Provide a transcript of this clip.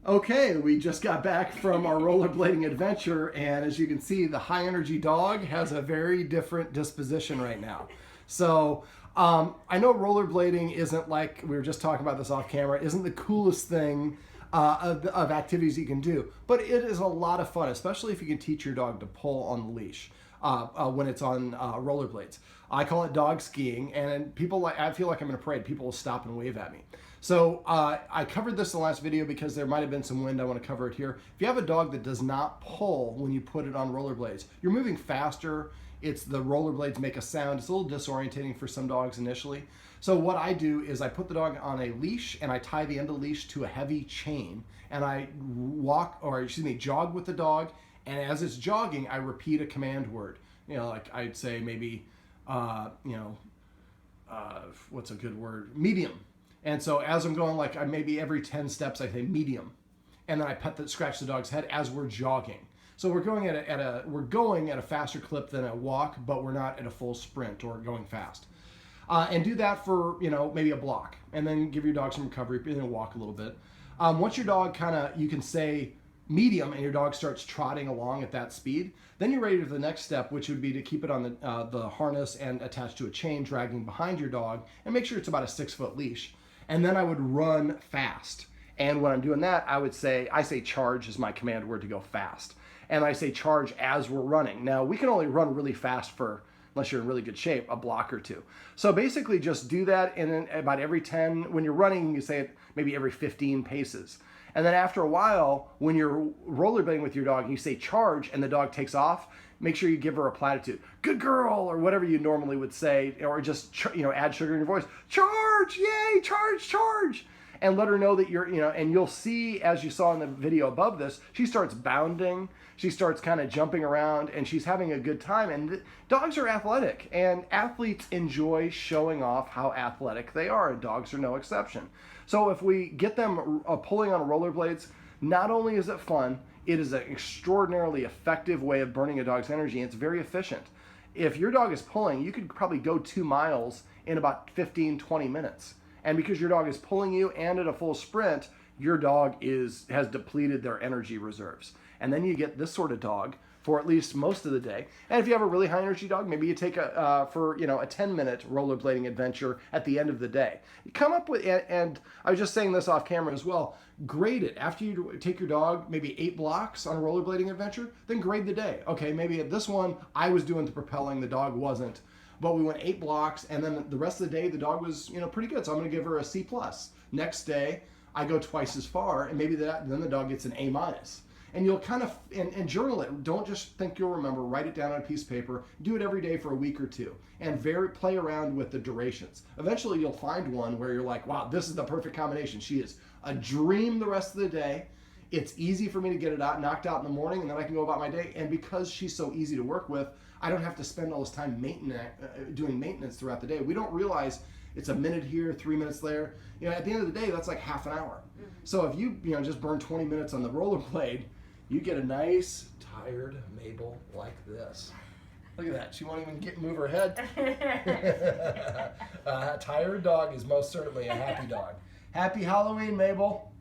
Okay, we just got back from our rollerblading adventure, and as you can see, the high energy dog has a very different disposition right now. So I know rollerblading isn't, like we were just talking about this off camera, isn't the coolest thing of activities you can do, but it is a lot of fun, especially if you can teach your dog to pull on the leash when it's on rollerblades. I call it dog skiing, and I feel like I'm in a parade. People will stop and wave at me. So I covered this in the last video because there might have been some wind. I want to cover it here. If you have a dog that does not pull when you put it on rollerblades, you're moving faster. The rollerblades make a sound. It's a little disorientating for some dogs initially. So what I do is I put the dog on a leash and I tie the end of the leash to a heavy chain, and I jog with the dog. And as it's jogging, I repeat a command word. Like I'd say maybe, what's a good word? Medium. And so as I'm going, like maybe every 10 steps, I say medium, and then I scratch the dog's head as we're jogging. So we're going at a faster clip than a walk, but we're not at a full sprint or going fast. And do that for maybe a block, and then give your dog some recovery, and then walk a little bit. Once your dog you can say medium, and your dog starts trotting along at that speed, then you're ready for the next step, which would be to keep it on the harness and attached to a chain dragging behind your dog, and make sure it's about a 6-foot leash. And then I would run fast. And when I'm doing that, I say charge is my command word to go fast. And I say charge as we're running. Now, we can only run really fast unless you're in really good shape, a block or two. So basically just do that, and then about every 10, when you're running, you say it maybe every 15 paces. And then after a while, when you're rollerblading with your dog and you say charge and the dog takes off, make sure you give her a platitude. Good girl, or whatever you normally would say, or just add sugar in your voice. Charge, yay, charge, charge. And let her know that and you'll see, as you saw in the video above this, she starts bounding, she starts kind of jumping around, and she's having a good time. And dogs are athletic, and athletes enjoy showing off how athletic they are, and dogs are no exception. So if we get them pulling on rollerblades, not only is it fun, it is an extraordinarily effective way of burning a dog's energy, and it's very efficient. If your dog is pulling, you could probably go 2 miles in about 15-20 minutes. And because your dog is pulling you and at a full sprint, your dog has depleted their energy reserves. And then you get this sort of dog for at least most of the day. And if you have a really high energy dog, maybe you take a 10-minute rollerblading adventure at the end of the day. You come up with, and I was just saying this off camera as well, grade it. After you take your dog maybe 8 blocks on a rollerblading adventure, then grade the day. Okay, maybe at this one, I was doing the propelling, the dog wasn't. But we went 8 blocks, and then the rest of the day, the dog was pretty good. So I'm going to give her a C+. Next day, I go twice as far, and maybe then the dog gets an A-. And you'll kind of, and journal it. Don't just think you'll remember. Write it down on a piece of paper. Do it every day for a week or two. And play around with the durations. Eventually, you'll find one where you're like, wow, this is the perfect combination. She is a dream the rest of the day. It's easy for me to get it knocked out in the morning, and then I can go about my day. And because she's so easy to work with, I don't have to spend all this time doing maintenance throughout the day. We don't realize it's a minute here, 3 minutes there. At the end of the day, that's like half an hour. Mm-hmm. So if you just burn 20 minutes on the rollerblade, you get a nice, tired Mabel like this. Look at that. She won't even move her head. A tired dog is most certainly a happy dog. Happy Halloween, Mabel.